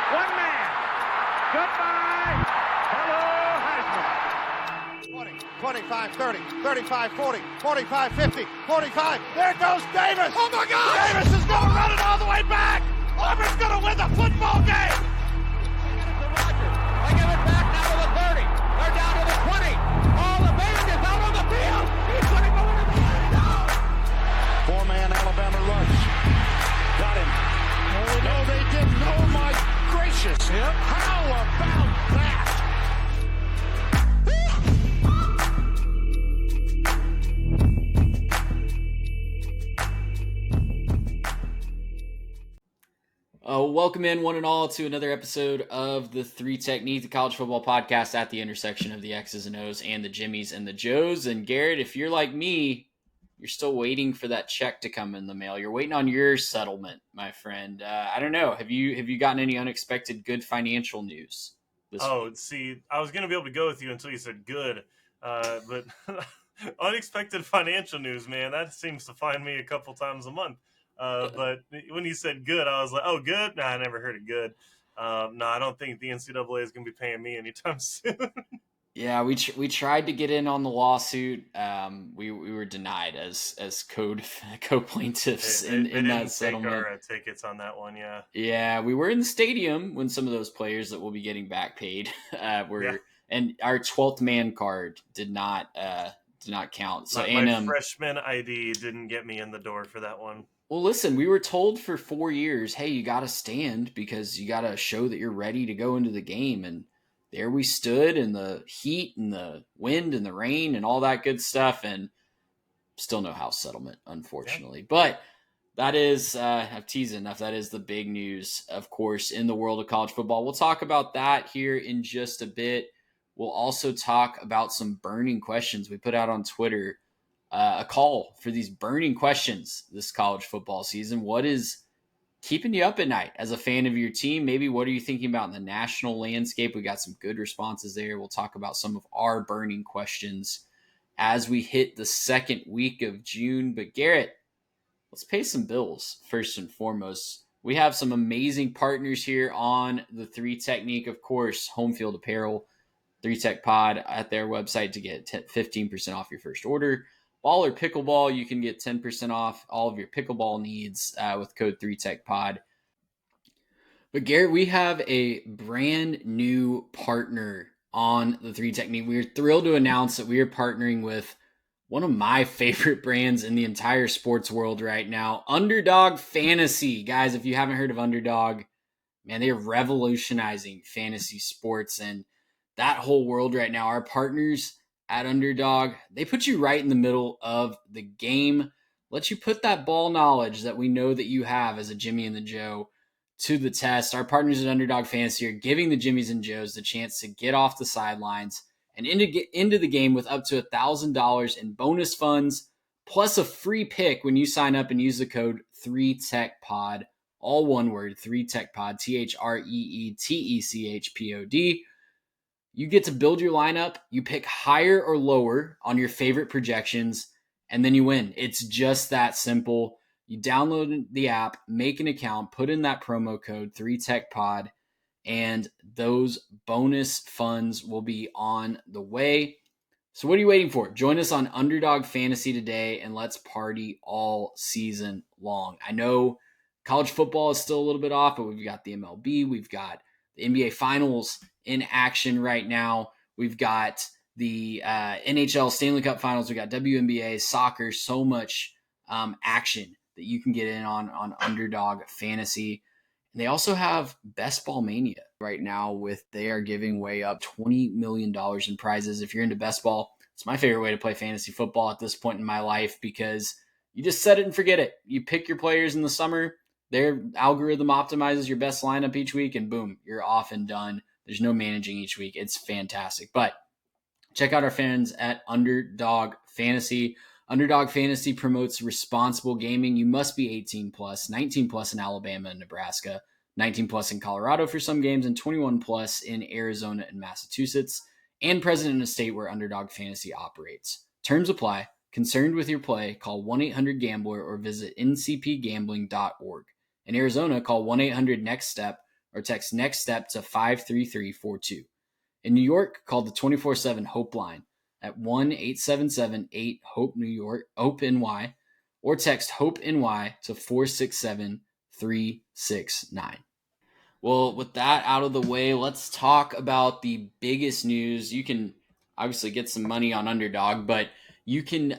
One man. Goodbye. Hello, Heisman. 20, 25, 30, 35, 40, 45, 50, 45. There goes Davis. Oh, my God. Davis is going to run it all the way back. Auburn's going to win the football game. They give it back now to the 30. They're down to the 20. All the band is out on the field. He's going to go into the end zone. Four-man Alabama rush. Got him. Oh, no, they didn't. Oh, my gracious. Yep. How about that? Welcome in, one and all, to another episode of the Three Technique, the college football podcast at the intersection of the X's and O's and the Jimmies and the Joes. And Garrett, if you're like me, you're still waiting for that check to come in the mail. You're waiting on your settlement, my friend. I don't know. Have you gotten any unexpected good financial news this week? See, I was going to be able to go with you until you said good, but unexpected financial news, man, that seems to find me a couple times a month. But when you said good, I was like, oh, good? Nah, I never heard of good. No, I don't think the NCAA is going to be paying me anytime soon. Yeah, we tried to get in on the lawsuit. We were denied as co-plaintiffs in that settlement. They didn't take our tickets on that one, yeah. Yeah, we were in the stadium when some of those players that will be getting back paid were, yeah. And our 12th man card did not count. So my freshman ID didn't get me in the door for that one. Well, listen, we were told for 4 years, hey, you got to stand because you got to show that you're ready to go into the game. And there we stood in the heat and the wind and the rain and all that good stuff. And still no house settlement, unfortunately. Yeah. But that is, I've teased enough. That is the big news, of course, in the world of college football. We'll talk about that here in just a bit. We'll also talk about some burning questions we put out on Twitter. A call for these burning questions this college football season. What is keeping you up at night as a fan of your team? Maybe what are you thinking about in the national landscape? We got some good responses there. We'll talk about some of our burning questions as we hit the second week of June. But Garrett, let's pay some bills first and foremost. We have some amazing partners here on the Three Technique, of course, Home Field Apparel, 3 Tech Pod at their website to get 15% off your first order. Ball or pickleball, you can get 10% off all of your pickleball needs with code 3TechPod. But Garrett, we have a brand new partner on the 3 Technique. We are thrilled to announce that we are partnering with one of my favorite brands in the entire sports world right now, Underdog Fantasy. Guys, if you haven't heard of Underdog, man, they are revolutionizing fantasy sports and that whole world right now. Our partners at Underdog, they put you right in the middle of the game, let you put that ball knowledge that we know that you have as a Jimmy and the Joe to the test. Our partners at Underdog Fantasy are giving the Jimmies and Joes the chance to get off the sidelines and into the game with up to $1,000 in bonus funds, plus a free pick when you sign up and use the code 3TechPod, all one word, 3TechPod, THREETECHPOD. You get to build your lineup, you pick higher or lower on your favorite projections, and then you win. It's just that simple. You download the app, make an account, put in that promo code 3TechPod, and those bonus funds will be on the way. So what are you waiting for? Join us on Underdog Fantasy today, and let's party all season long. I know college football is still a little bit off, but we've got the MLB, we've got the NBA Finals in action right now. We've got the NHL Stanley Cup Finals. We've got WNBA, soccer, so much action that you can get in on Underdog Fantasy. And they also have Best Ball Mania right now they are giving away up $20 million in prizes. If you're into best ball, it's my favorite way to play fantasy football at this point in my life because you just set it and forget it. You pick your players in the summer, their algorithm optimizes your best lineup each week, and boom, you're off and done. There's no managing each week. It's fantastic. But check out our fans at Underdog Fantasy. Underdog Fantasy promotes responsible gaming. You must be 18 plus, 19 plus in Alabama and Nebraska, 19 plus in Colorado for some games, and 21 plus in Arizona and Massachusetts, and present in a state where Underdog Fantasy operates. Terms apply. Concerned with your play, call 1-800-GAMBLER or visit ncpgambling.org. In Arizona, call 1-800-NEXT-STEP or text Next Step to 53342. In New York, call the 24/7 Hope line at 1-877-8-HOPE-NY, or text HOPE-NY to 467-369. Well, with that out of the way, let's talk about the biggest news. You can obviously get some money on Underdog, but you can,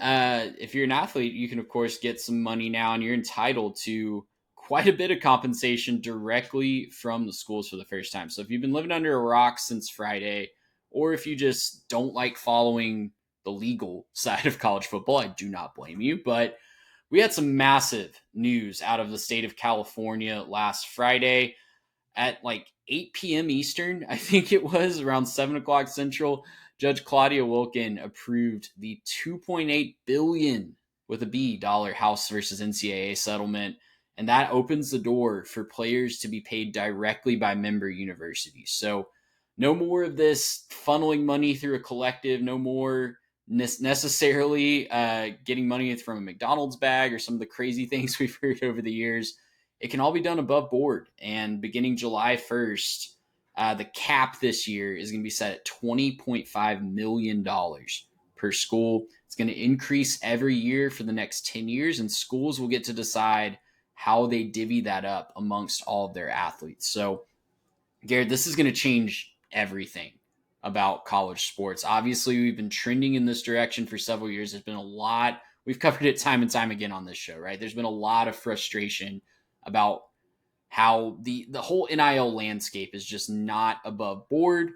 if you're an athlete, you can, of course, get some money now, and you're entitled to quite a bit of compensation directly from the schools for the first time. So if you've been living under a rock since Friday, or if you just don't like following the legal side of college football, I do not blame you, but we had some massive news out of the state of California last Friday at like 8 p.m. Eastern. I think it was around 7 o'clock Central. Judge Claudia Wilken approved the $2.8 billion with a B dollar House versus NCAA settlement. And that opens the door for players to be paid directly by member universities. So no more of this funneling money through a collective, no more necessarily getting money from a McDonald's bag or some of the crazy things we've heard over the years. It can all be done above board. And beginning July 1st, the cap this year is going to be set at $20.5 million per school. It's going to increase every year for the next 10 years, and schools will get to decide how they divvy that up amongst all of their athletes. So, Garrett, this is going to change everything about college sports. Obviously, we've been trending in this direction for several years. There's been a lot. We've covered it time and time again on this show, right? There's been a lot of frustration about how the whole NIL landscape is just not above board,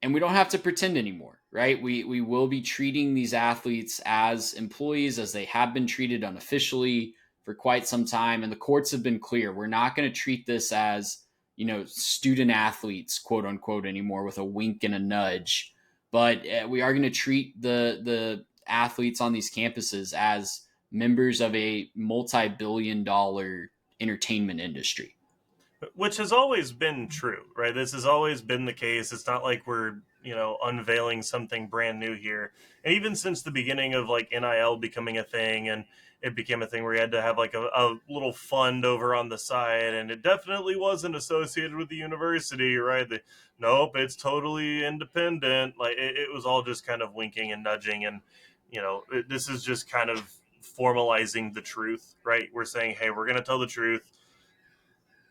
and we don't have to pretend anymore, right? We will be treating these athletes as employees, as they have been treated unofficially for quite some time, and the courts have been clear. We're not going to treat this as, student athletes, quote unquote, anymore with a wink and a nudge, but we are going to treat the athletes on these campuses as members of a multi-billion-dollar entertainment industry. Which has always been true, right? This has always been the case. It's not like we're, unveiling something brand new here. And even since the beginning of like NIL becoming a thing, and it became a thing where you had to have like a little fund over on the side, and it definitely wasn't associated with the university, right? Nope, it's totally independent. Like it was all just kind of winking and nudging. And, this is just kind of formalizing the truth, right? We're saying, hey, we're going to tell the truth.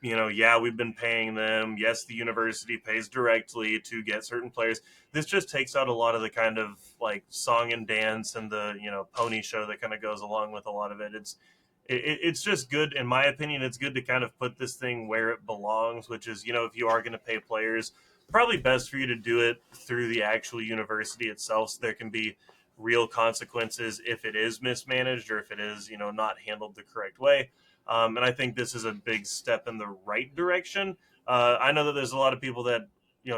We've been paying them. Yes, the university pays directly to get certain players. This just takes out a lot of the kind of like song and dance and the, pony show that kind of goes along with a lot of it. It's just good, in my opinion. It's good to kind of put this thing where it belongs, which is, if you are going to pay players, probably best for you to do it through the actual university itself, so there can be real consequences if it is mismanaged or if it is, not handled the correct way. And I think this is a big step in the right direction. I know that there's a lot of people that,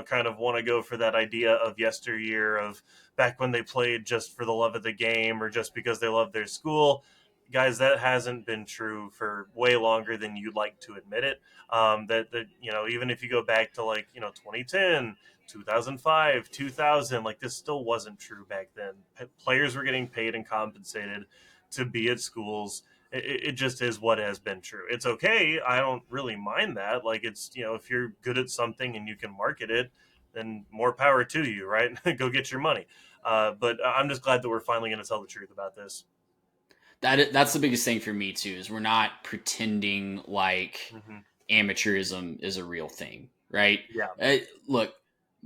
kind of want to go for that idea of yesteryear, of back when they played just for the love of the game or just because they love their school. Guys, that hasn't been true for way longer than you'd like to admit it. That even if you go back to like, 2010, 2005, 2000, like this still wasn't true back then. Players were getting paid and compensated to be at schools. It just is what has been true. It's okay. I don't really mind that. Like it's, if you're good at something and you can market it, then more power to you, right? Go get your money. But I'm just glad that we're finally going to tell the truth about this. That's the biggest thing for me too, is we're not pretending like amateurism is a real thing, right? Yeah. Look,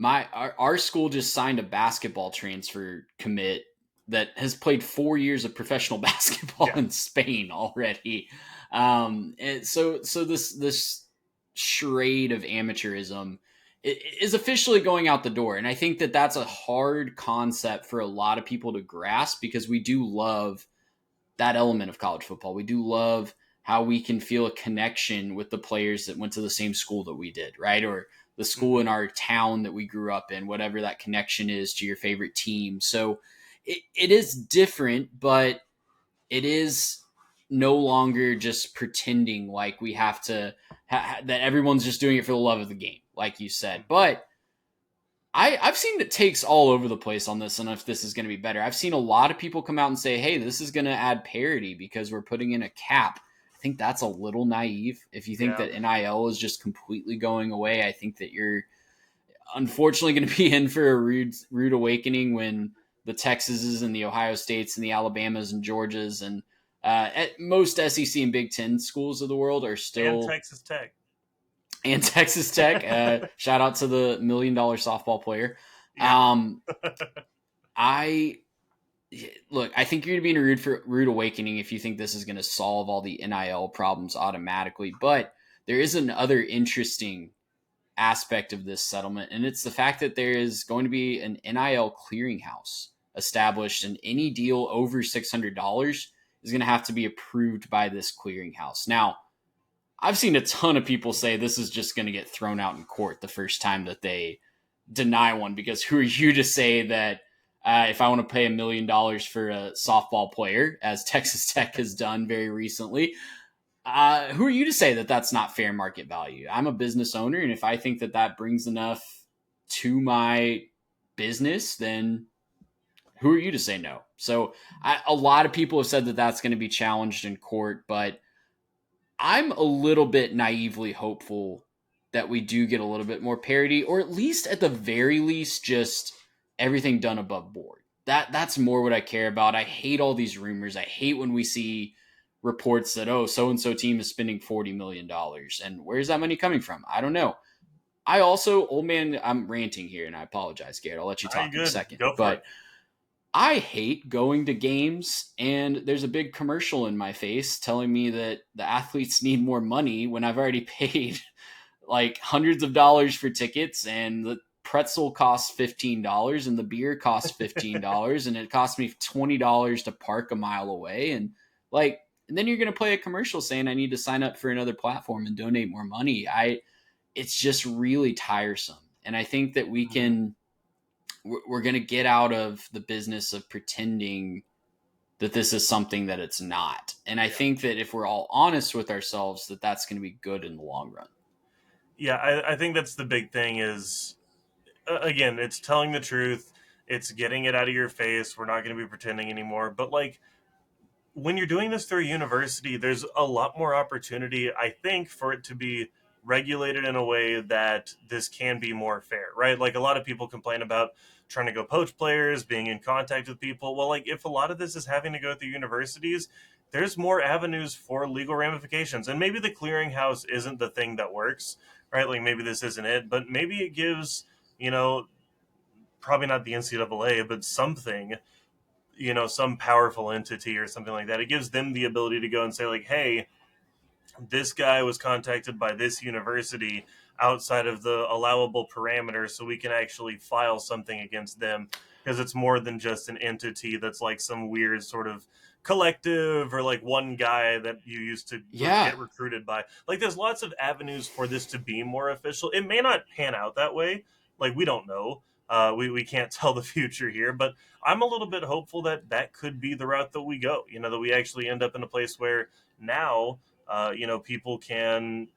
our school just signed a basketball transfer commit that has played 4 years of professional basketball in Spain already. And so this charade of amateurism is officially going out the door. And I think that that's a hard concept for a lot of people to grasp, because we do love that element of college football. We do love how we can feel a connection with the players that went to the same school that we did, right? Or the school in our town that we grew up in, whatever that connection is to your favorite team. So it is different, but it is no longer just pretending like we have to, that everyone's just doing it for the love of the game, like you said. But I've seen it takes all over the place on this, and if this is going to be better. I've seen a lot of people come out and say, hey, this is going to add parity because we're putting in a cap think that's a little naive. If you think that NIL is just completely going away, I think that you're unfortunately going to be in for a rude awakening when the Texases and the Ohio States and the Alabamas and Georgias and at most SEC and Big Ten schools of the world are still... And Texas Tech. And Texas Tech. Shout out to the $1 million softball player. Yeah. I think you're going to be in a rude awakening if you think this is going to solve all the NIL problems automatically. But there is another interesting aspect of this settlement, and it's the fact that there is going to be an NIL clearinghouse established, and any deal over $600 is going to have to be approved by this clearinghouse. Now, I've seen a ton of people say this is just going to get thrown out in court the first time that they deny one, because who are you to say that if I want to pay $1 million for a softball player, as Texas Tech has done very recently, who are you to say that that's not fair market value? I'm a business owner, and if I think that that brings enough to my business, then who are you to say no? So a lot of people have said that that's going to be challenged in court, but I'm a little bit naively hopeful that we do get a little bit more parity, or at least at the very least, just everything done above board. That's more what I care about. I hate all these rumors. I hate when we see reports that, oh, so-and-so team is spending $40 million. And where's that money coming from? I don't know. I also, I'm ranting here, and I apologize, Garrett. I'll let you talk in a second. Go for but it. I hate going to games and there's a big commercial in my face telling me that the athletes need more money when I've already paid like hundreds of dollars for tickets, and the pretzel costs $15 and the beer costs $15 and it costs me $20 to park a mile away. And then you're going to play a commercial saying I need to sign up for another platform and donate more money. It's just really tiresome. And I think that we're going to get out of the business of pretending that this is something that it's not. And I think that if we're all honest with ourselves, that that's going to be good in the long run. Yeah, I think that's the big thing is, again, it's telling the truth. It's getting it out of your face. We're not going to be pretending anymore. But when you're doing this through a university, there's a lot more opportunity, I think, for it to be regulated in a way that this can be more fair, right? Like a lot of people complain about trying to go poach players, being in contact with people. Well, if a lot of this is having to go through universities, there's more avenues for legal ramifications. And maybe the clearinghouse isn't the thing that works, right? Maybe this isn't it, but maybe it gives, probably not the NCAA, but something, some powerful entity or something like that. It gives them the ability to go and say hey, this guy was contacted by this university outside of the allowable parameters, so we can actually file something against them, because it's more than just an entity that's some weird sort of collective or one guy that you used to get recruited by. There's lots of avenues for this to be more official. It may not pan out that way. We don't know. We can't tell the future here, but I'm a little bit hopeful that could be the route that we go, that we actually end up in a place where now, people can,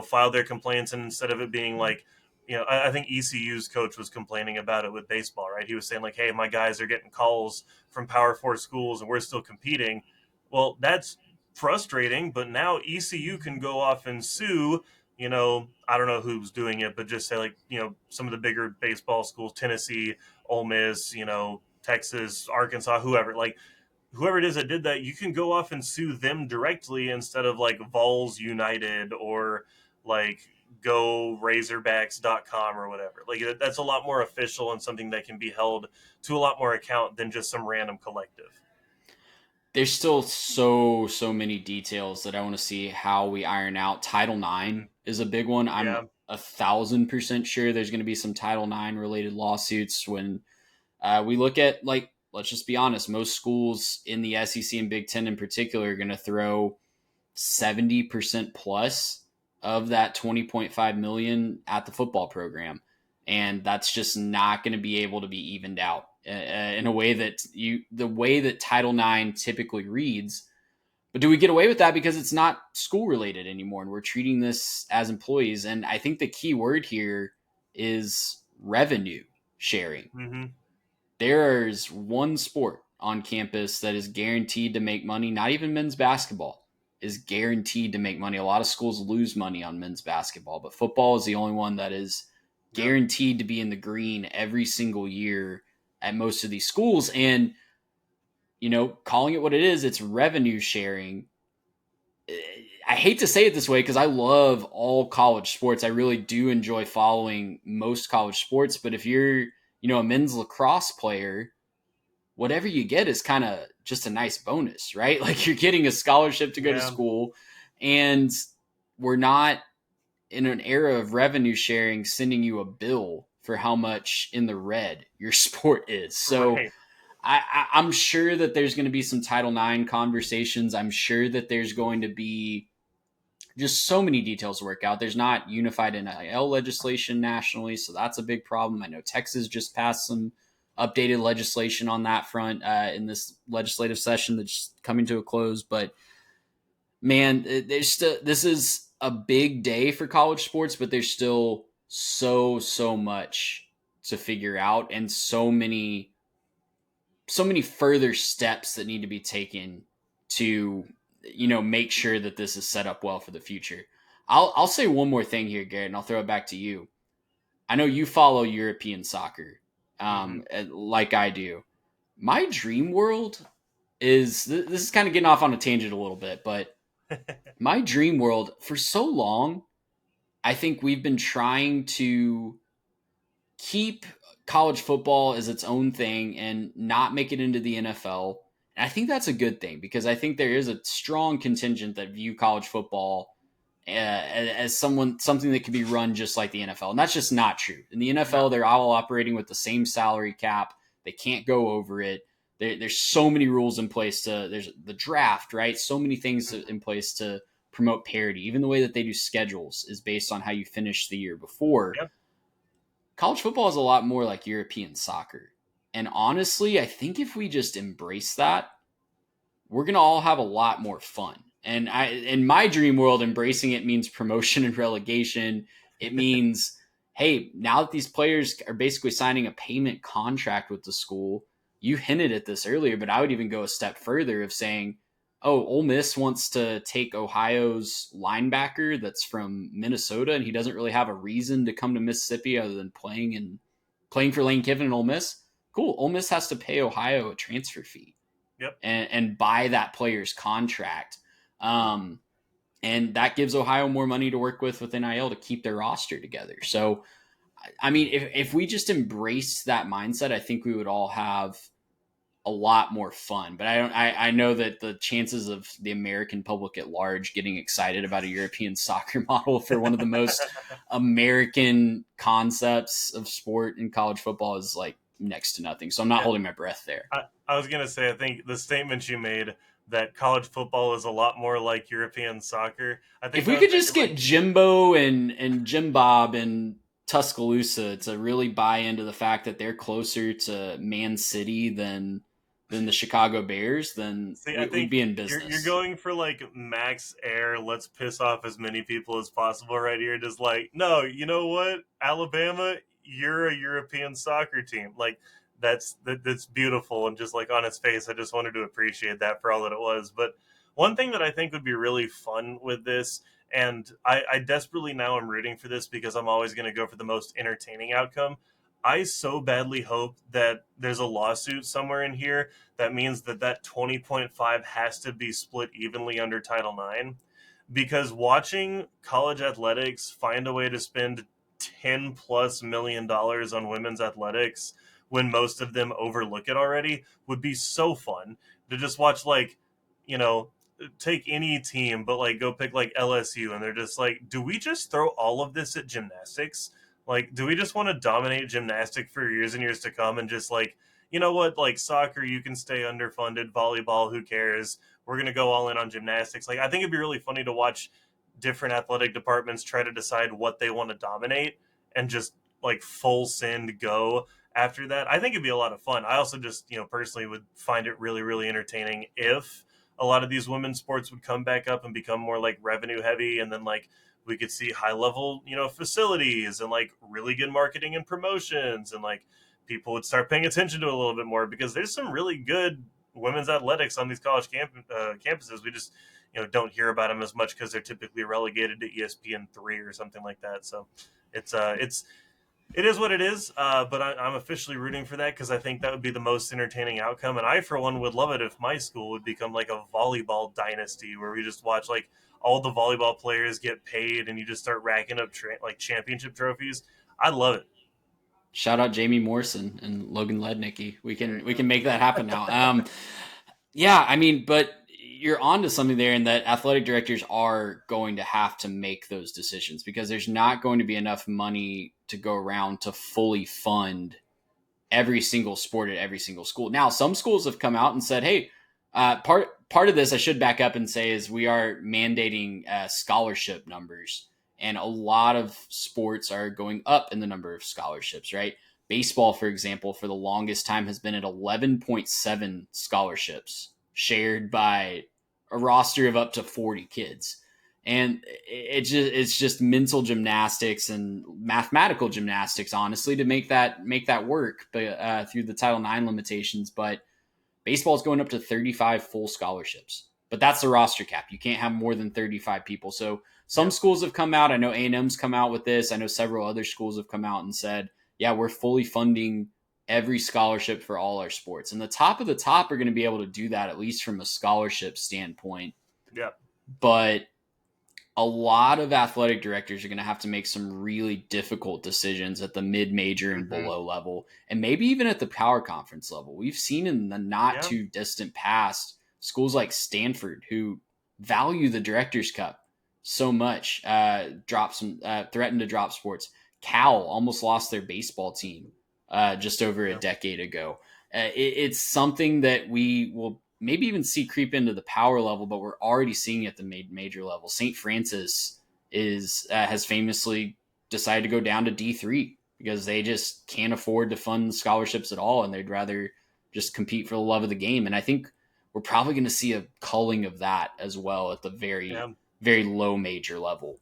file their complaints, and instead of it being I think ECU's coach was complaining about it with baseball, right? He was saying hey, my guys are getting calls from Power 4 schools and we're still competing. Well, that's frustrating, but now ECU can go off and sue, I don't know who's doing it, but just say some of the bigger baseball schools, Tennessee, Ole Miss, Texas, Arkansas, whoever it is that did that, you can go off and sue them directly instead of Vols United or go Razorbacks.com or whatever. That's a lot more official and something that can be held to a lot more account than just some random collective. There's still so many details that I want to see how we iron out. Title IX is a big one. I'm 1,000% sure there's going to be some Title IX related lawsuits when we look at let's just be honest, most schools in the SEC and Big Ten in particular are going to throw 70% plus of that $20.5 million at the football program. And that's just not going to be able to be evened out in a way that the way that Title IX typically reads. But do we get away with that because it's not school related anymore and we're treating this as employees? And I think the key word here is revenue sharing. Mm-hmm. There's one sport on campus that is guaranteed to make money, not even men's basketball, is guaranteed to make money. A lot of schools lose money on men's basketball, but football is the only one that is guaranteed to be in the green every single year at most of these schools. And, calling it what it is, it's revenue sharing. I hate to say it this way because I love all college sports. I really do enjoy following most college sports. But if you're, a men's lacrosse player, whatever you get is kind of just a nice bonus, right? Like you're getting a scholarship to go to school, and we're not in an era of revenue sharing, sending you a bill for how much in the red your sport is. So right. I'm sure that there's going to be some Title IX conversations. I'm sure that there's going to be just so many details to work out. There's not unified NIL legislation nationally, so that's a big problem. I know Texas just passed some updated legislation on that front in this legislative session that's coming to a close. But man, this is a big day for college sports, but there's still so much to figure out, and so many further steps that need to be taken to, make sure that this is set up well for the future. I'll say one more thing here, Garrett, and I'll throw it back to you. I know you follow European soccer, like I do. My dream world is, this is kind of getting off on a tangent a little bit, but my dream world, for so long, I think we've been trying to keep college football as its own thing and not make it into the NFL. And I think that's a good thing, because I think there is a strong contingent that view college football as something that can be run just like the NFL. And that's just not true. In the NFL, they're all operating with the same salary cap. They can't go over it. There's so many rules in place there's the draft, right? So many things in place to promote parity. Even the way that they do schedules is based on how you finish the year before. Yep. College football is a lot more like European soccer. And honestly, I think if we just embrace that, we're going to all have a lot more fun. And in my dream world, embracing it means promotion and relegation. It means, hey, now that these players are basically signing a payment contract with the school, you hinted at this earlier, but I would even go a step further of saying, oh, Ole Miss wants to take Ohio's linebacker that's from Minnesota, and he doesn't really have a reason to come to Mississippi other than playing for Lane Kiffin and Ole Miss. Cool. Ole Miss has to pay Ohio a transfer fee. Yep. And buy that player's contract. And that gives Ohio more money to work with NIL to keep their roster together. So, I mean, if we just embrace that mindset, I think we would all have a lot more fun. But I know that the chances of the American public at large getting excited about a European soccer model for one of the most American concepts of sport in college football is like next to nothing. So I'm not holding my breath there. I was going to say, I think the statement you made that college football is a lot more like European soccer. I think if we could just get Jimbo and Jim Bob and Tuscaloosa to really buy into the fact that they're closer to Man City than the Chicago Bears, then we'd be in business. You're going for like Max Air, let's piss off as many people as possible right here. Just like, no, you know what? Alabama, you're a European soccer team. Like, that's beautiful. And just like on its face, I just wanted to appreciate that for all that it was. But one thing that I think would be really fun with this, and I desperately now am rooting for this because I'm always going to go for the most entertaining outcome. I so badly hope that there's a lawsuit somewhere in here that means that 20.5 has to be split evenly under Title IX, because watching college athletics find a way to spend $10+ million on women's athletics when most of them overlook it already would be so fun to just watch. Like, take any team, but like go pick like LSU, and they're just like, do we just throw all of this at gymnastics? Like, do we just want to dominate gymnastics for years and years to come and just like, you know what, like soccer, you can stay underfunded, volleyball, who cares? We're going to go all in on gymnastics. Like, I think it'd be really funny to watch different athletic departments try to decide what they want to dominate and just like full send go after that. I think it'd be a lot of fun. I also just, personally would find it really, really entertaining if a lot of these women's sports would come back up and become more like revenue heavy, and then like we could see high level, facilities and like really good marketing and promotions, and like people would start paying attention to it a little bit more, because there's some really good women's athletics on these college campuses. We just, don't hear about them as much because they're typically relegated to ESPN3 or something like that. So it is what it is, but I'm officially rooting for that because I think that would be the most entertaining outcome. And I, for one, would love it if my school would become like a volleyball dynasty where we just watch like all the volleyball players get paid and you just start racking up like championship trophies. I love it. Shout out Jamie Morrison and Logan Lednicki. We can make that happen now. Yeah, I mean, but you're onto something there in that athletic directors are going to have to make those decisions because there's not going to be enough money to go around to fully fund every single sport at every single school. Now, some schools have come out and said, hey, part of this I should back up and say is we are mandating scholarship numbers, and a lot of sports are going up in the number of scholarships, right? Baseball, for example, for the longest time has been at 11.7 scholarships shared by a roster of up to 40 kids. And it's just mental gymnastics and mathematical gymnastics, honestly, to make that work through the Title IX limitations. But baseball is going up to 35 full scholarships. But that's the roster cap. You can't have more than 35 people. So some schools have come out. I know A&M's come out with this. I know several other schools have come out and said, yeah, we're fully funding every scholarship for all our sports. And the top of the top are going to be able to do that, at least from a scholarship standpoint. Yeah. But a lot of athletic directors are going to have to make some really difficult decisions at the mid-major and below level, and maybe even at the power conference level. We've seen in the not too distant past schools like Stanford, who value the Director's Cup so much, threatened to drop sports. Cal almost lost their baseball team just over a decade ago. It's something that we will maybe even see creep into the power level, but we're already seeing it at the major level. St. Francis has famously decided to go down to D3 because they just can't afford to fund scholarships at all, and they'd rather just compete for the love of the game. And I think we're probably going to see a culling of that as well at the very, very low major level.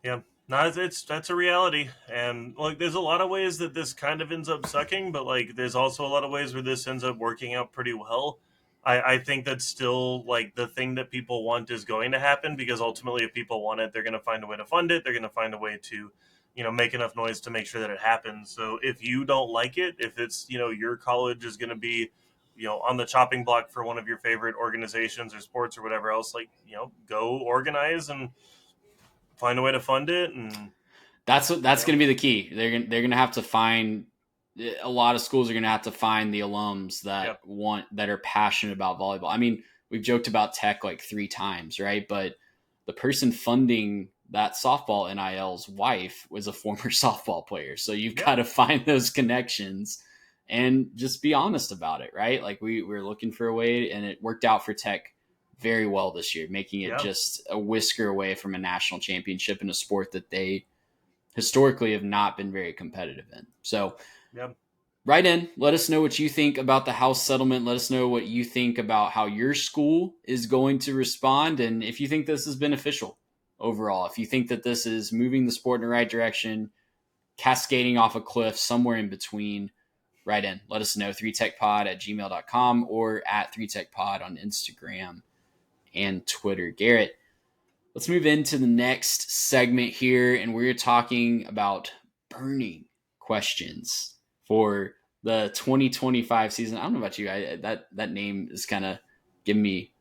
Yeah. No, that's a reality. And like, there's a lot of ways that this kind of ends up sucking, but like, there's also a lot of ways where this ends up working out pretty well. I think that's still like the thing that people want is going to happen, because ultimately if people want it, they're going to find a way to fund it. They're going to find a way to, make enough noise to make sure that it happens. So if you don't like it, if it's, your college is going to be, on the chopping block for one of your favorite organizations or sports or whatever else, like, go organize and find a way to fund it. And that's going to be the key. They're going to have to find, a lot of schools are going to have to find the alums that that are passionate about volleyball. I mean, we've joked about Tech like 3 times, right? But the person funding that softball NIL's wife was a former softball player. So you've got to find those connections and just be honest about it, right? Like we're looking for a way, and it worked out for Tech very well this year, making it just a whisker away from a national championship in a sport that they historically have not been very competitive in. So write in, let us know what you think about the House settlement. Let us know what you think about how your school is going to respond, and if you think this is beneficial overall, if you think that this is moving the sport in the right direction, cascading off a cliff, somewhere in between. Write in, let us know, 3techpod@gmail.com or at 3techpod on Instagram and Twitter. Garrett, let's move into the next segment here, and we're talking about burning questions for the 2025 season. I don't know about you, that name is kind of giving me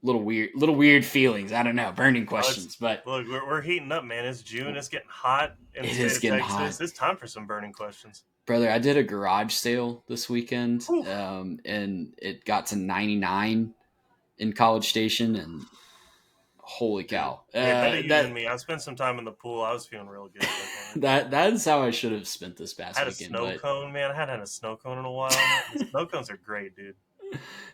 little weird feelings. I don't know, burning questions. But look, we're heating up, man. It's June. It's getting hot. It is getting hot. It's time for some burning questions. Brother, I did a garage sale this weekend, and it got to 99 in College Station, and holy cow. Better you than me. I spent some time in the pool. I was feeling real good. That is how I should have spent this past weekend. I had a snow cone, man. I hadn't had a snow cone in a while. Snow cones are great, dude.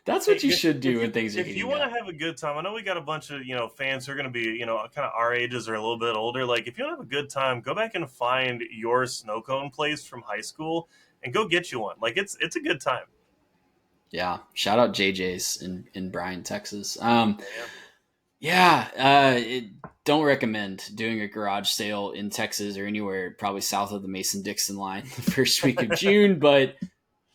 That's what you should do when things are heating up. If you want to have a good time, I know we got a bunch of fans who are going to be kind of our ages or a little bit older. Like, if you want to have a good time, go back and find your snow cone place from high school and go get you one. Like, it's a good time. Yeah, shout out JJ's in Bryan, Texas. Don't recommend doing a garage sale in Texas or anywhere probably south of the Mason-Dixon line the first week of June, but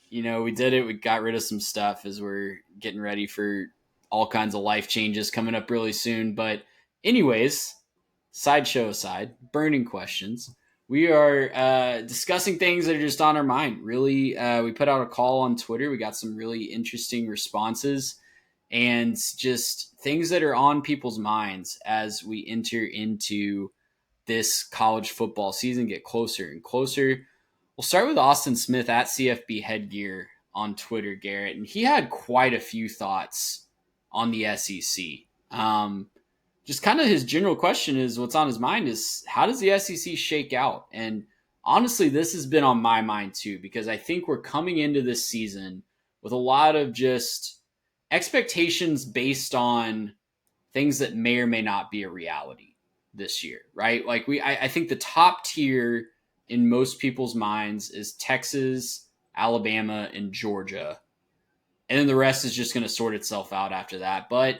we did it. We got rid of some stuff as we're getting ready for all kinds of life changes coming up really soon. But anyways, sideshow aside, burning questions. We are discussing things that are just on our mind. Really, we put out a call on Twitter. We got some really interesting responses and just things that are on people's minds as we enter into this college football season, get closer and closer. We'll start with Austin Smith at CFB Headgear on Twitter, Garrett, and he had quite a few thoughts on the SEC. Just kind of his general question is what's on his mind is how does the SEC shake out? And honestly, this has been on my mind too, because I think we're coming into this season with a lot of just expectations based on things that may or may not be a reality this year, right? Like I think the top tier in most people's minds is Texas, Alabama, and Georgia. And then the rest is just going to sort itself out after that. But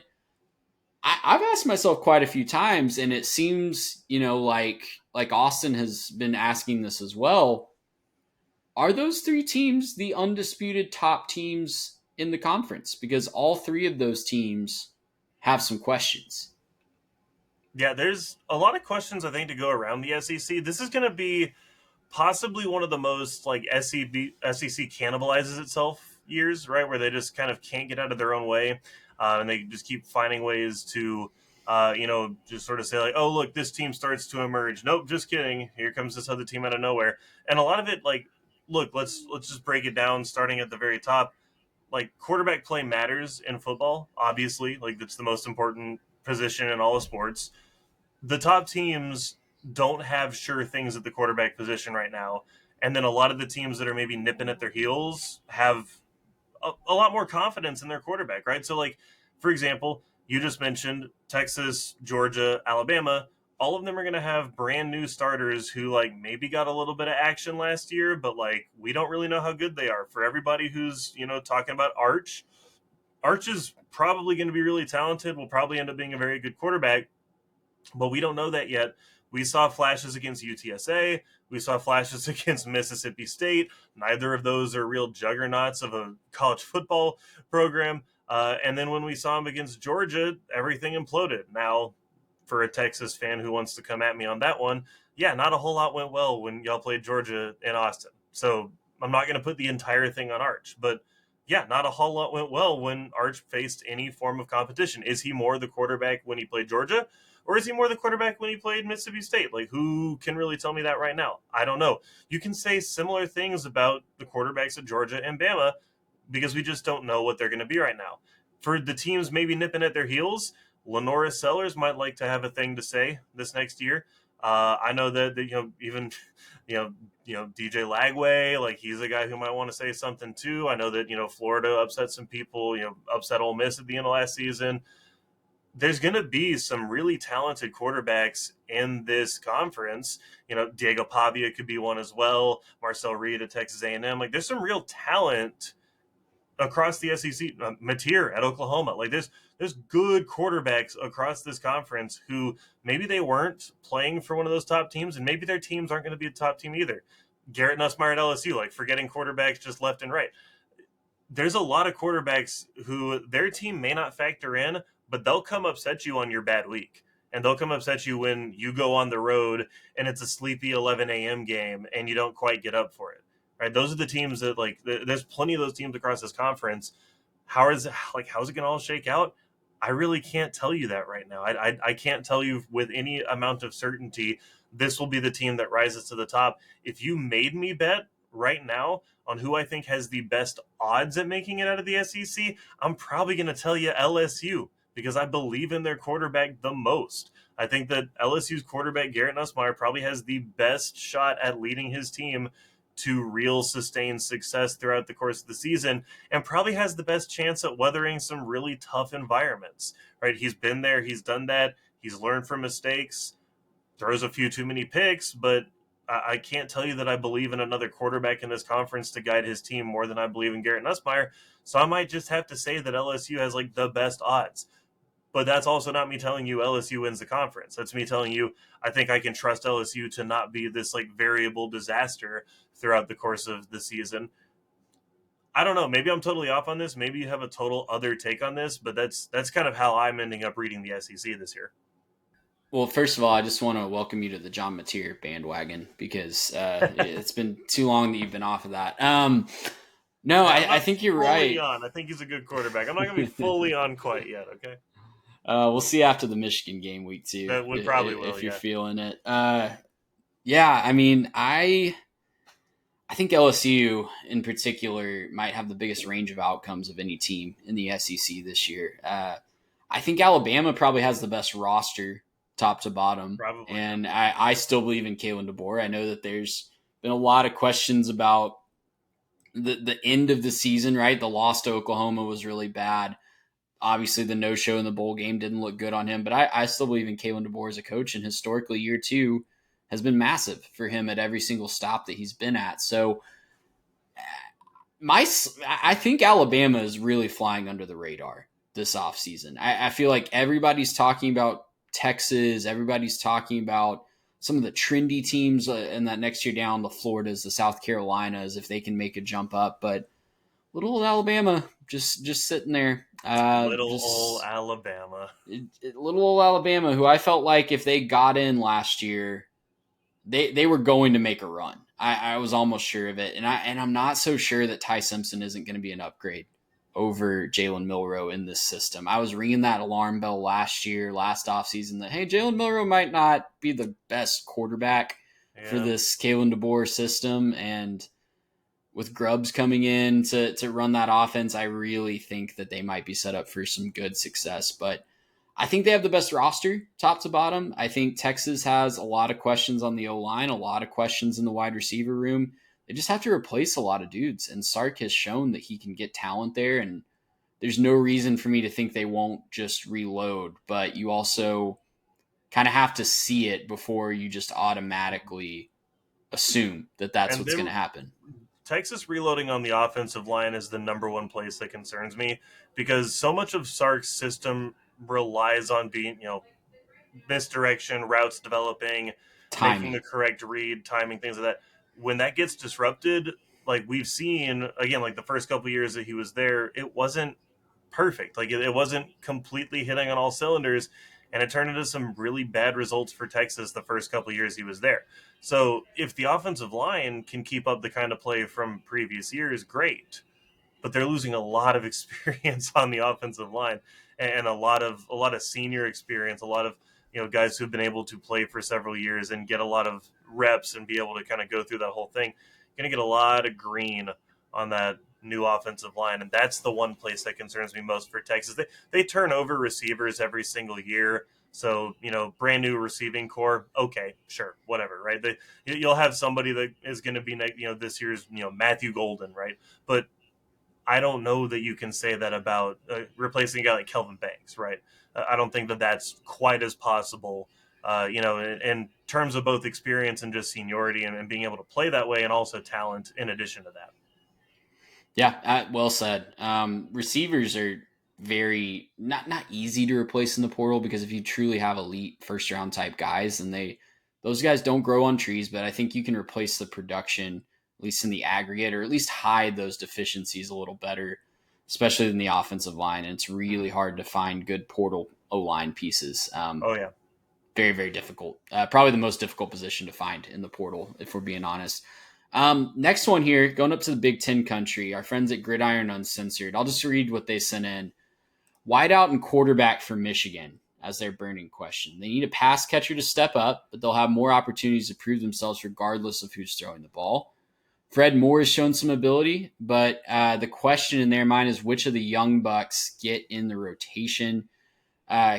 I've asked myself quite a few times, and it seems, like Austin has been asking this as well. Are those three teams the undisputed top teams in the conference? Because all three of those teams have some questions. Yeah, there's a lot of questions, I think, to go around the SEC. This is going to be possibly one of the most SEC cannibalizes itself years, right? Where they just kind of can't get out of their own way. And they just keep finding ways to, just sort of say oh, look, this team starts to emerge. Nope, just kidding. Here comes this other team out of nowhere. And a lot of it, look, let's just break it down starting at the very top. Quarterback play matters in football, obviously. That's the most important position in all of sports. The top teams don't have sure things at the quarterback position right now. And then a lot of the teams that are maybe nipping at their heels have a lot more confidence in their quarterback, right? So, for example, you just mentioned Texas, Georgia, Alabama. All of them are going to have brand new starters who, maybe got a little bit of action last year, but, we don't really know how good they are. For everybody who's, talking about Arch is probably going to be really talented, will probably end up being a very good quarterback, but we don't know that yet. We saw flashes against UTSA. We saw flashes against Mississippi State. Neither of those are real juggernauts of a college football program. And then when we saw him against Georgia, everything imploded. Now, for a Texas fan who wants to come at me on that one, yeah, not a whole lot went well when y'all played Georgia in Austin. So I'm not going to put the entire thing on Arch. But yeah, not a whole lot went well when Arch faced any form of competition. Is he more the quarterback when he played Georgia? Or is he more the quarterback when he played Mississippi State? Who can really tell me that right now? I don't know. You can say similar things about the quarterbacks at Georgia and Bama because we just don't know what they're going to be right now. For the teams maybe nipping at their heels, Lenora Sellers might like to have a thing to say this next year. I know that even DJ Lagway, he's a guy who might want to say something too. I know that Florida upset some people, upset Ole Miss at the end of last season. There's going to be some really talented quarterbacks in this conference. Diego Pavia could be one as well. Marcel Reed at Texas A&M. There's some real talent across the SEC. Mateer at Oklahoma. There's good quarterbacks across this conference who maybe they weren't playing for one of those top teams, and maybe their teams aren't going to be a top team either. Garrett Nussmeier at LSU, forgetting quarterbacks just left and right. There's a lot of quarterbacks who their team may not factor in, but they'll come upset you on your bad week. And they'll come upset you when you go on the road and it's a sleepy 11 a.m. game and you don't quite get up for it. Right? Those are the teams that, there's plenty of those teams across this conference. How's it going to all shake out? I really can't tell you that right now. I can't tell you with any amount of certainty this will be the team that rises to the top. If you made me bet right now on who I think has the best odds at making it out of the SEC, I'm probably going to tell you LSU, because I believe in their quarterback the most. I think that LSU's quarterback, Garrett Nussmeier, probably has the best shot at leading his team to real sustained success throughout the course of the season, and probably has the best chance at weathering some really tough environments, right? He's been there, he's done that, he's learned from mistakes, throws a few too many picks, but I can't tell you that I believe in another quarterback in this conference to guide his team more than I believe in Garrett Nussmeier, so I might just have to say that LSU has the best odds. But that's also not me telling you LSU wins the conference. That's me telling you I think I can trust LSU to not be this variable disaster throughout the course of the season. I don't know. Maybe I'm totally off on this. Maybe you have a total other take on this, but that's kind of how I'm ending up reading the SEC this year. Well, first of all, I just want to welcome you to the John Mateer bandwagon because it's been too long that you've been off of that. No, I think you're right. I think he's a good quarterback. I'm not going to be fully on quite yet, okay? We'll see after the Michigan game week 2. That would probably if you're yeah. feeling it. Yeah, I mean, I think LSU in particular might have the biggest range of outcomes of any team in the SEC this year. I think Alabama probably has the best roster top to bottom. Probably. And I still believe in Kalen DeBoer. I know that there's been a lot of questions about the end of the season, right? The loss to Oklahoma was really bad. Obviously, the no-show in the bowl game didn't look good on him, but I still believe in Kalen DeBoer as a coach, and historically, year 2 has been massive for him at every single stop that he's been at. So I think Alabama is really flying under the radar this offseason. I feel like everybody's talking about Texas, everybody's talking about some of the trendy teams in that next year down, the Floridas, the South Carolinas, if they can make a jump up. But little old Alabama just sitting there. Little old Alabama, who I felt like if they got in last year, they were going to make a run. I was almost sure of it, and I'm not so sure that Ty Simpson isn't going to be an upgrade over Jalen Milroe in this system. I was ringing that alarm bell last offseason that, hey, Jalen Milroe might not be the best quarterback for this Kalen DeBoer system. And with Grubbs coming in to run that offense, I really think that they might be set up for some good success. But I think they have the best roster, top to bottom. I think Texas has a lot of questions on the O-line, a lot of questions in the wide receiver room. They just have to replace a lot of dudes, and Sark has shown that he can get talent there, and there's no reason for me to think they won't just reload, but you also kind of have to see it before you just automatically assume that that's what's going to happen. Texas reloading on the offensive line is the number one place that concerns me, because so much of Sark's system relies on being, misdirection, routes developing, making the correct read, timing, things like that. When that gets disrupted, like we've seen, again, like the first couple of years that he was there, it wasn't perfect. Like it wasn't completely hitting on all cylinders, and it turned into some really bad results for Texas the first couple of years he was there. So if the offensive line can keep up the kind of play from previous years, great. But they're losing a lot of experience on the offensive line, and a lot of senior experience, a lot of guys who've been able to play for several years and get a lot of reps and be able to kind of go through that whole thing. You're going to get a lot of green on that new offensive line, and that's the one place that concerns me most for Texas. They turn over receivers every single year, so brand new receiving core. Okay, sure, whatever, right? You'll have somebody that is going to be this year's Matthew Golden, right? But I don't know that you can say that about replacing a guy like Kelvin Banks, right? I don't think that that's quite as possible, in terms of both experience and just seniority and being able to play that way, and also talent in addition to that. Yeah, well said. Receivers are very not easy to replace in the portal, because if you truly have elite first round type guys, and those guys don't grow on trees, but I think you can replace the production, at least in the aggregate, or at least hide those deficiencies a little better, especially in the offensive line. And it's really hard to find good portal O-line pieces. Very, very difficult. Probably the most difficult position to find in the portal, if we're being honest. Next one here, going up to the Big Ten country, our friends at Gridiron Uncensored. I'll just read what they sent in. Wideout and quarterback for Michigan as their burning question. They need a pass catcher to step up, but they'll have more opportunities to prove themselves regardless of who's throwing the ball. Fred Moore has shown some ability, but the question in their mind is which of the young bucks get in the rotation.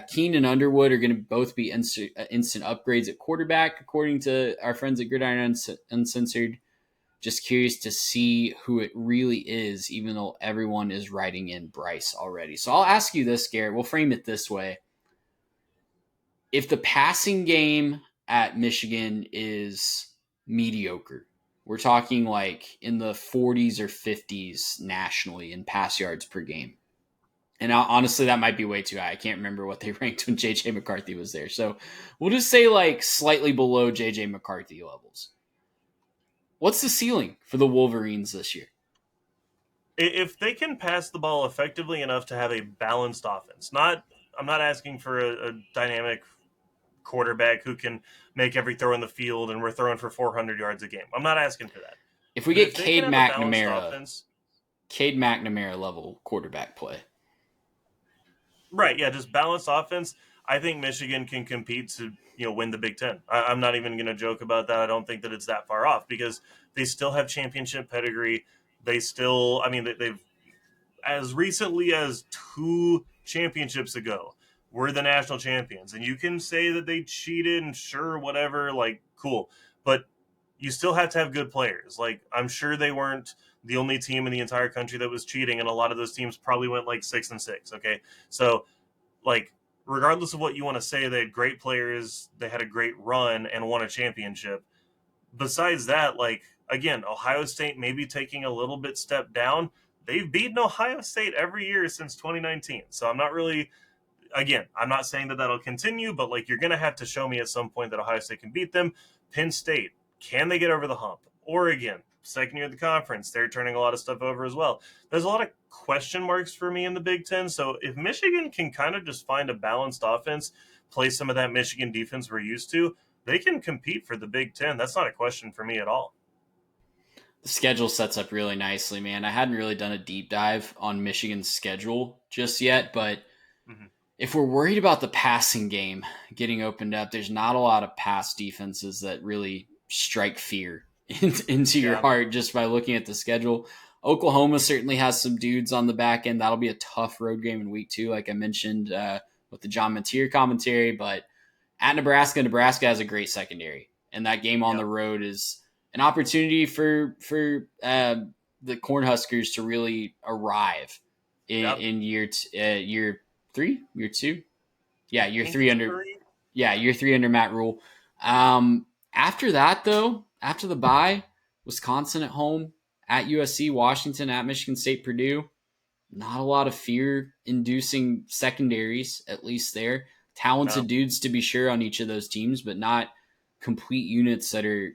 Keene and Underwood are going to both be instant upgrades at quarterback, according to our friends at Gridiron Uncensored. Just curious to see who it really is, even though everyone is writing in Bryce already. So I'll ask you this, Garrett. We'll frame it this way. If the passing game at Michigan is mediocre, we're talking like in the 40s or 50s nationally in pass yards per game. And honestly, that might be way too high. I can't remember what they ranked when J.J. McCarthy was there. So we'll just say like slightly below J.J. McCarthy levels. What's the ceiling for the Wolverines this year? If they can pass the ball effectively enough to have a balanced offense, I'm not asking for a dynamic quarterback who can make every throw in the field and we're throwing for 400 yards a game. I'm not asking for that. If we But get if they can Cade have a balanced McNamara, offense, level quarterback play. right? Yeah, just balanced offense. I think Michigan can compete to win the Big Ten. I'm not even going to joke about that. I don't think that it's that far off because they still have championship pedigree. They still, I mean, they've as recently as 2 championships ago were the national champions, and you can say that they cheated and sure, whatever, like cool, but you still have to have good players. Like I'm sure they weren't the only team in the entire country that was cheating, and a lot of those teams probably went like 6-6. Okay, so like regardless of what you want to say, they had great players, they had a great run and won a championship. Besides that, like again, Ohio State maybe taking a little bit step down. They've beaten Ohio State every year since 2019. So I'm not really, again, I'm not saying that that'll continue, but like you're going to have to show me at some point that Ohio State can beat them. Penn State, can they get over the hump? Oregon, second year of the conference, they're turning a lot of stuff over as well. There's a lot of question marks for me in the Big Ten. So if Michigan can kind of just find a balanced offense, play some of that Michigan defense we're used to, they can compete for the Big Ten. That's not a question for me at all. The schedule sets up really nicely, man. I hadn't really done a deep dive on Michigan's schedule just yet, but if we're worried about the passing game getting opened up, there's not a lot of pass defenses that really strike fear into your heart just by looking at the schedule. Oklahoma certainly has some dudes on the back end. That'll be a tough road game in week 2, like I mentioned with the John Mateer commentary, but at Nebraska has a great secondary, and that game on the road is an opportunity for the Cornhuskers to really arrive in year 3, year 2. Yeah, year 3 under. Yeah, year 3 under Matt Rule. After that, though, after the bye, Wisconsin at home, at USC, Washington, at Michigan State, Purdue. Not a lot of fear-inducing secondaries, at least there. Talented dudes to be sure on each of those teams, but not complete units that are.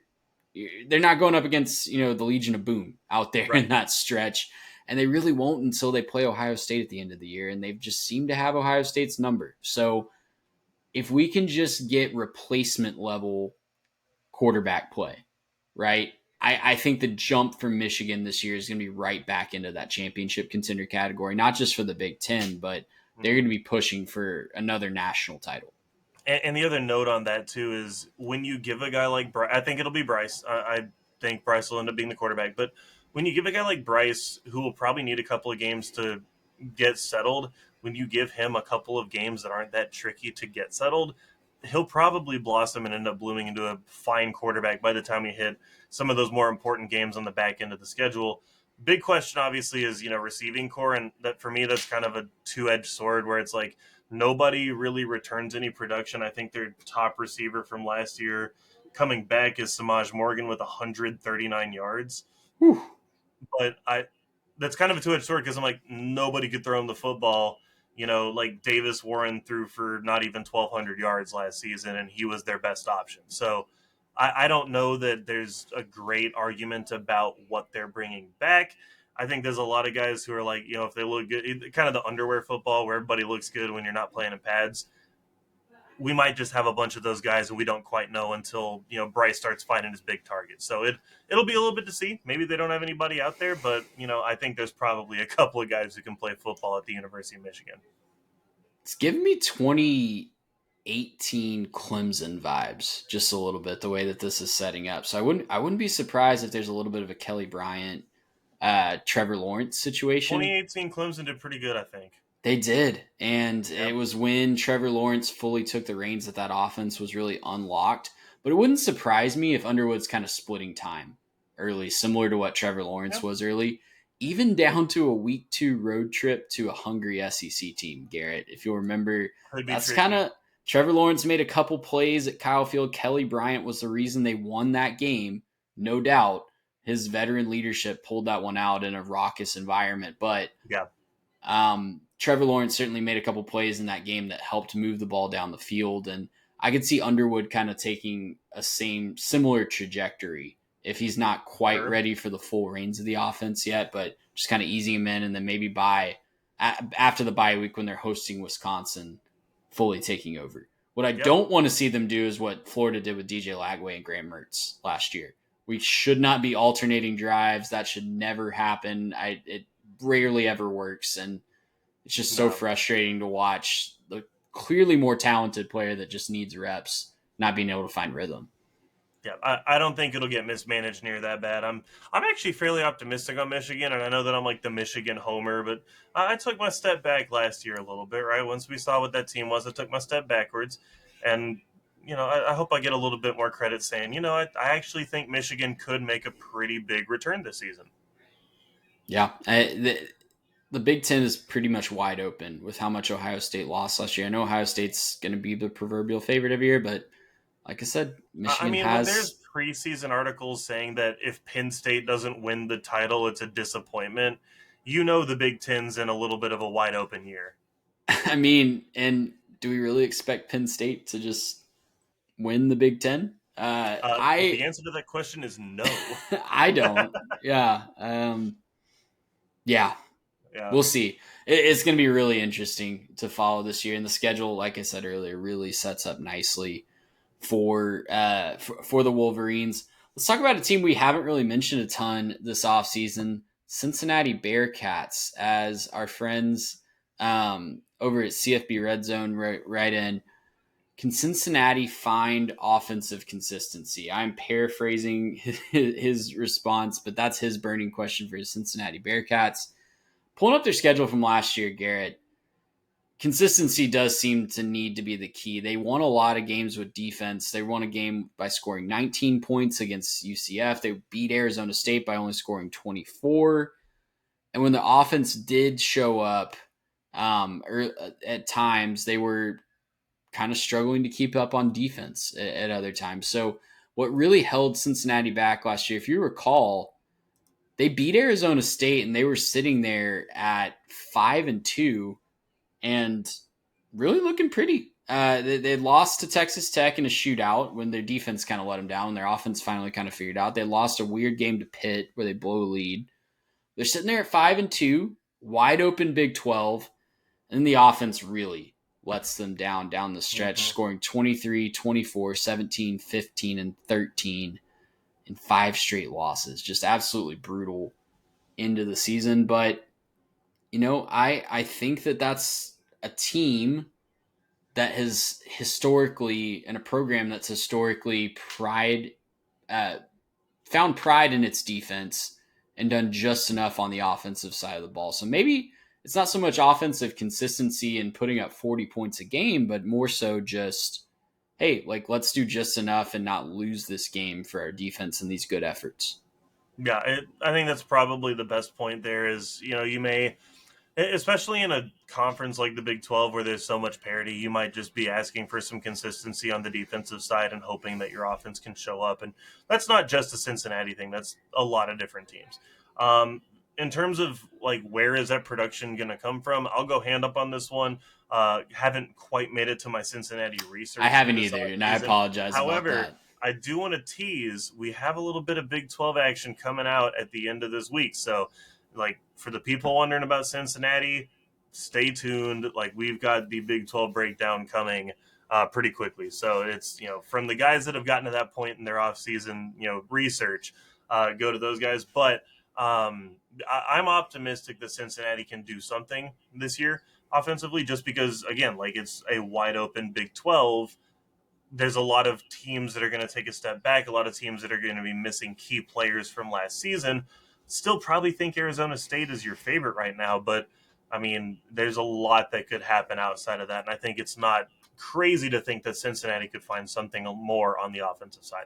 They're not going up against the Legion of Boom out there in that stretch, and they really won't until they play Ohio State at the end of the year, and they've just seemed to have Ohio State's number. So if we can just get replacement level quarterback play, right? I think the jump from Michigan this year is going to be right back into that championship contender category, not just for the Big Ten, but they're going to be pushing for another national title. And the other note on that, too, is when you give a guy like Bryce, I think it'll be Bryce. I think Bryce will end up being the quarterback. But when you give a guy like Bryce, who will probably need a couple of games to get settled, when you give him a couple of games that aren't that tricky to get settled, he'll probably blossom and end up blooming into a fine quarterback by the time he hit some of those more important games on the back end of the schedule. Big question, obviously, is, receiving core. And that for me, that's kind of a two-edged sword where it's like nobody really returns any production. I think their top receiver from last year coming back is Samaj Morgan with 139 yards. Whew. But that's kind of a two-edged sword because I'm like, nobody could throw him the football. Like Davis Warren threw for not even 1,200 yards last season, and he was their best option. So I don't know that there's a great argument about what they're bringing back. I think there's a lot of guys who are like, if they look good, kind of the underwear football where everybody looks good when you're not playing in pads. We might just have a bunch of those guys and we don't quite know until, Bryce starts finding his big targets. So it'll be a little bit to see. Maybe they don't have anybody out there, but, I think there's probably a couple of guys who can play football at the University of Michigan. It's giving me 2018 Clemson vibes just a little bit, the way that this is setting up. So I wouldn't be surprised if there's a little bit of a Kelly Bryant, Trevor Lawrence situation. 2018 Clemson did pretty good, I think. They did, and it was when Trevor Lawrence fully took the reins that offense was really unlocked. But it wouldn't surprise me if Underwood's kind of splitting time early, similar to what Trevor Lawrence was early, even down to a week 2 road trip to a hungry SEC team, Garrett. If you'll remember, that's kind of – Trevor Lawrence made a couple plays at Kyle Field. Kelly Bryant was the reason they won that game, no doubt. His veteran leadership pulled that one out in a raucous environment. But Trevor Lawrence certainly made a couple plays in that game that helped move the ball down the field. And I could see Underwood kind of taking a similar trajectory if he's not quite Sure. ready for the full reins of the offense yet, but just kind of easing him in and then maybe after the bye week when they're hosting Wisconsin, fully taking over. What I don't want to see them do is what Florida did with DJ Lagway and Graham Mertz last year. We should not be alternating drives. That should never happen. It rarely ever works, and it's just so frustrating to watch the clearly more talented player that just needs reps not being able to find rhythm. Yeah, I don't think it'll get mismanaged near that bad. I'm actually fairly optimistic on Michigan, and I know that I'm like the Michigan homer, but I took my step back last year a little bit, right? Once we saw what that team was, I took my step backwards, and I hope I get a little bit more credit saying, I actually think Michigan could make a pretty big return this season. Yeah, the Big Ten is pretty much wide open with how much Ohio State lost last year. I know Ohio State's going to be the proverbial favorite every year, but like I said, Michigan when there's preseason articles saying that if Penn State doesn't win the title, it's a disappointment, the Big Ten's in a little bit of a wide open year. I mean, and do we really expect Penn State to just win the Big Ten? The answer to that question is no. I don't. Yeah. Yeah. We'll see. It's going to be really interesting to follow this year. And the schedule, like I said earlier, really sets up nicely for the Wolverines. Let's talk about a team we haven't really mentioned a ton this offseason, Cincinnati Bearcats, as our friends over at CFB Red Zone right in. Can Cincinnati find offensive consistency? I'm paraphrasing his response, but that's his burning question for the Cincinnati Bearcats. Pulling up their schedule from last year, Garrett, consistency does seem to need to be the key. They won a lot of games with defense. They won a game by scoring 19 points against UCF. They beat Arizona State by only scoring 24. And when the offense did show up at times, they were kind of struggling to keep up on defense at other times. So what really held Cincinnati back last year, if you recall, they beat Arizona State and they were sitting there at 5-2 and really looking pretty. They lost to Texas Tech in a shootout when their defense kind of let them down and their offense finally kind of figured out. They lost a weird game to Pitt where they blow a lead. They're sitting there at 5-2, wide open Big 12, and the offense really lets them down the stretch, scoring 23, 24, 17, 15, and 13 in 5 straight losses. Just absolutely brutal into the season. But, I think that that's a team that has historically, and a program that's historically found pride in its defense and done just enough on the offensive side of the ball. So maybe it's not so much offensive consistency and putting up 40 points a game, but more so just, hey, let's do just enough and not lose this game for our defense and these good efforts. Yeah, I think that's probably the best point there is, you may, especially in a conference like the Big 12 where there's so much parity, you might just be asking for some consistency on the defensive side and hoping that your offense can show up. And that's not just a Cincinnati thing. That's a lot of different teams. In terms of where is that production going to come from, I'll go hand up on this one. Haven't quite made it to my Cincinnati research. I haven't either, and I apologize. However, about that. I do want to tease, we have a little bit of Big 12 action coming out at the end of this week. So, for the people wondering about Cincinnati, stay tuned. We've got the Big 12 breakdown coming pretty quickly. So it's, from the guys that have gotten to that point in their offseason, research, go to those guys. But I'm optimistic that Cincinnati can do something this year offensively, just because, again, it's a wide open Big 12. There's a lot of teams that are going to take a step back, a lot of teams that are going to be missing key players from last season. Still probably think Arizona State is your favorite right now, but I mean, there's a lot that could happen outside of that. And I think it's not crazy to think that Cincinnati could find something more on the offensive side.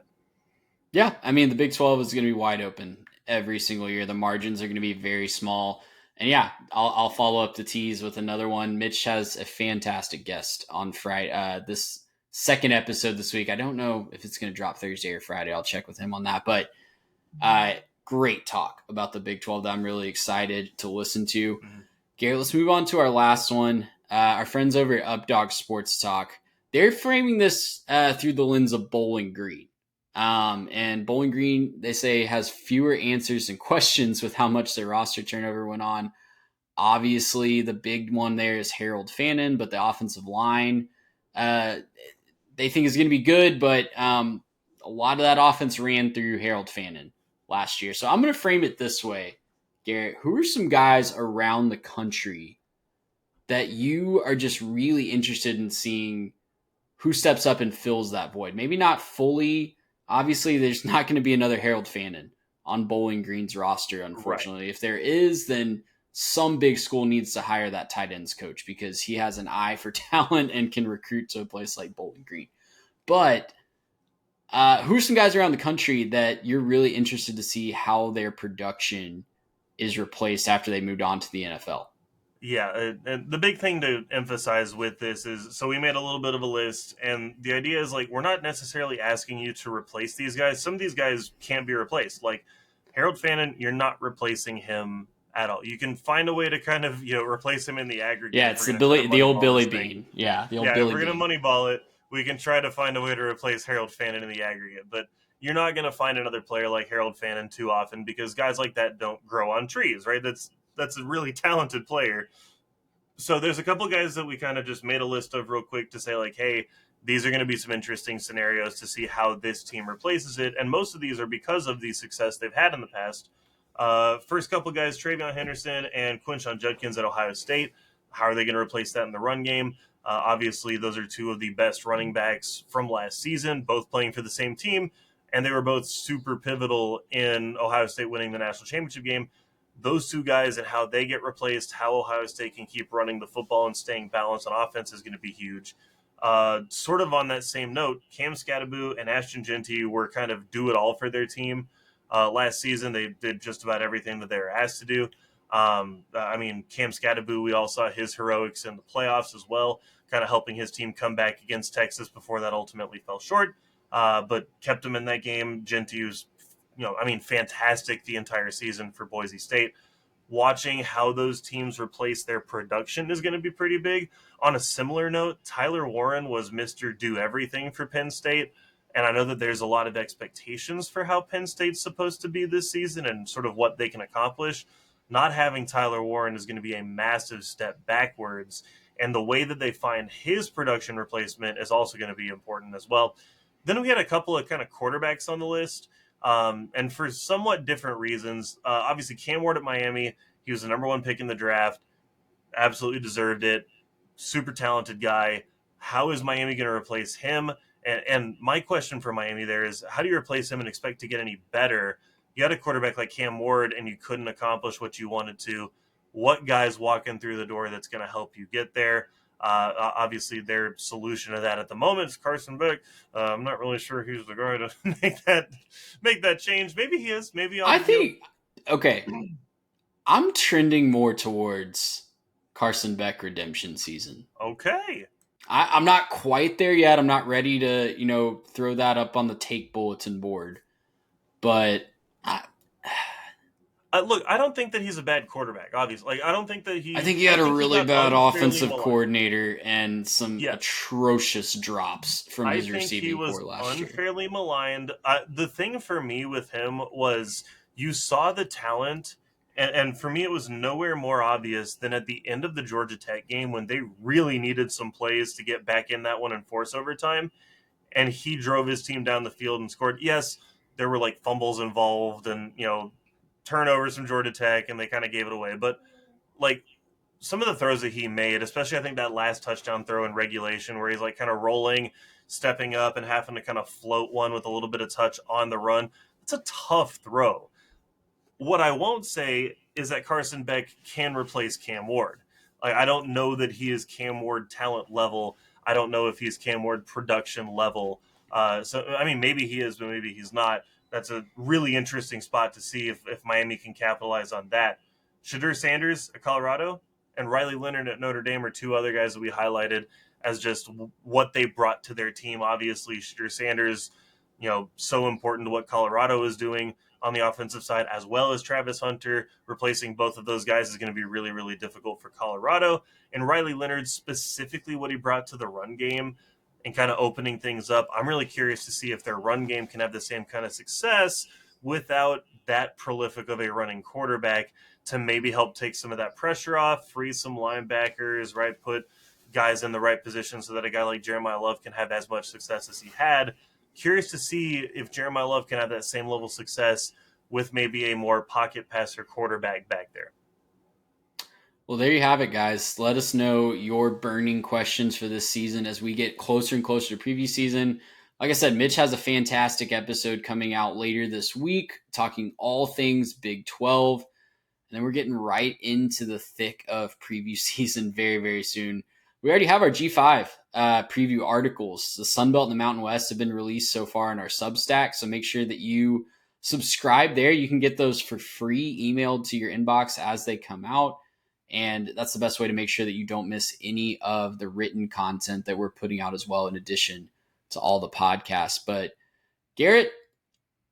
Yeah, I mean, the Big 12 is going to be wide open every single year. The margins are going to be very small. And yeah, I'll follow up the tease with another one. Mitch has a fantastic guest on Friday. This second episode this week. I don't know if it's going to drop Thursday or Friday. I'll check with him on that. But great talk about the Big 12 that I'm really excited to listen to. Mm-hmm. Garrett, let's move on to our last one. Our friends over at Updog Sports Talk, they're framing this through the lens of Bowling Green. And Bowling Green, they say, has fewer answers than questions with how much their roster turnover went on. Obviously, the big one there is Harold Fannin, but the offensive line, they think is going to be good, but a lot of that offense ran through Harold Fannin last year. So I'm going to frame it this way, Garrett. Who are some guys around the country that you are just really interested in seeing who steps up and fills that void? Maybe not fully. Obviously, there's not going to be another Harold Fannin on Bowling Green's roster, unfortunately. Right. If there is, then some big school needs to hire that tight ends coach because he has an eye for talent and can recruit to a place like Bowling Green. But who are some guys around the country that you're really interested to see how their production is replaced after they moved on to the NFL? Yeah, and the big thing to emphasize with this is, so we made a little bit of a list, and the idea is, like, we're not necessarily asking you to replace these guys. Some of these guys can't be replaced. Like, Harold Fannin, you're not replacing him at all. You can find a way to kind of, replace him in the aggregate. Yeah, it's the old Billy Bean. Yeah, the old Billy Bean. If we're going to moneyball it, we can try to find a way to replace Harold Fannin in the aggregate. But you're not going to find another player like Harold Fannin too often because guys like that don't grow on trees, right? That's a really talented player. So there's a couple of guys that we kind of just made a list of real quick to say, like, hey, these are going to be some interesting scenarios to see how this team replaces it. And most of these are because of the success they've had in the past. First couple of guys, Travion Henderson and Quinshon Judkins at Ohio State. How are they going to replace that in the run game? Obviously, those are two of the best running backs from last season, both playing for the same team. And they were both super pivotal in Ohio State winning the national championship game. Those two guys and how they get replaced, how Ohio State can keep running the football and staying balanced on offense is going to be huge. Sort of on that same note, Cam Skattebo and Ashton Jeanty were kind of do-it-all for their team. Last season, they did just about everything that they were asked to do. Cam Skattebo, we all saw his heroics in the playoffs as well, kind of helping his team come back against Texas before that ultimately fell short, but kept him in that game. Jeanty was fantastic the entire season for Boise State. Watching how those teams replace their production is going to be pretty big. On a similar note, Tyler Warren was Mr. Do-Everything for Penn State, and I know that there's a lot of expectations for how Penn State's supposed to be this season and sort of what they can accomplish. Not having Tyler Warren is going to be a massive step backwards, and the way that they find his production replacement is also going to be important as well. Then we had a couple of kind of quarterbacks on the list. And for somewhat different reasons. Obviously, Cam Ward at Miami, he was the number one pick in the draft, absolutely deserved it, super talented guy. How is Miami going to replace him? And my question for Miami there is, how do you replace him and expect to get any better? You had a quarterback like Cam Ward and you couldn't accomplish what you wanted to. What guy's walking through the door that's going to help you get there? Obviously, their solution to that at the moment is Carson Beck. I'm not really sure who's the guy to make that change. Maybe he is. Maybe okay. I'm trending more towards Carson Beck redemption season. Okay. I'm not quite there yet. I'm not ready to throw that up on the take bulletin board, but. Look, I don't think that he's a bad quarterback, obviously. I don't think that I think he had a really bad offensive coordinator and some atrocious drops from his receiving core last year. I think he was unfairly maligned. The thing for me with him was you saw the talent, and for me it was nowhere more obvious than at the end of the Georgia Tech game when they really needed some plays to get back in that one and force overtime, and he drove his team down the field and scored. Yes, there were like fumbles involved and, turnovers from Georgia Tech, and they kind of gave it away. But, like, some of the throws that he made, especially I think that last touchdown throw in regulation where he's, like, kind of rolling, stepping up, and having to kind of float one with a little bit of touch on the run, it's a tough throw. What I won't say is that Carson Beck can replace Cam Ward. Like, I don't know that he is Cam Ward talent level. I don't know if he's Cam Ward production level. Maybe he is, but maybe he's not. That's a really interesting spot to see if Miami can capitalize on that. Shedeur Sanders at Colorado and Riley Leonard at Notre Dame are two other guys that we highlighted as just what they brought to their team. Obviously, Shedeur Sanders, so important to what Colorado is doing on the offensive side, as well as Travis Hunter. Replacing both of those guys is going to be really, really difficult for Colorado. And Riley Leonard, specifically what he brought to the run game and kind of opening things up. I'm really curious to see if their run game can have the same kind of success without that prolific of a running quarterback to maybe help take some of that pressure off, free some linebackers, right? Put guys in the right position so that a guy like Jeremiah Love can have as much success as he had. Curious to see if Jeremiah Love can have that same level of success with maybe a more pocket passer quarterback back there. Well, there you have it, guys. Let us know your burning questions for this season as we get closer and closer to preview season. Like I said, Mitch has a fantastic episode coming out later this week, talking all things Big 12. And then we're getting right into the thick of preview season very, very soon. We already have our G5 preview articles. The Sun Belt and the Mountain West have been released so far in our Substack, so make sure that you subscribe there. You can get those for free emailed to your inbox as they come out. And that's the best way to make sure that you don't miss any of the written content that we're putting out as well, in addition to all the podcasts. But Garrett,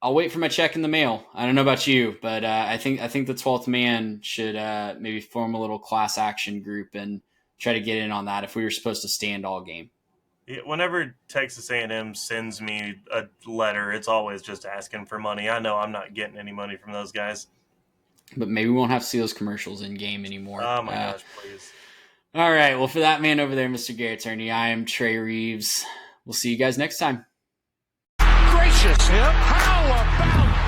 I'll wait for my check in the mail. I don't know about you, but I think the 12th man should maybe form a little class action group and try to get in on that if we were supposed to stand all game. Yeah, whenever Texas A&M sends me a letter, it's always just asking for money. I know I'm not getting any money from those guys. But maybe we won't have to see those commercials in game anymore. Oh my gosh, please. All right. Well, for that man over there, Mr. Garrett Turney, I am Trey Reeves. We'll see you guys next time. Gracious him. How about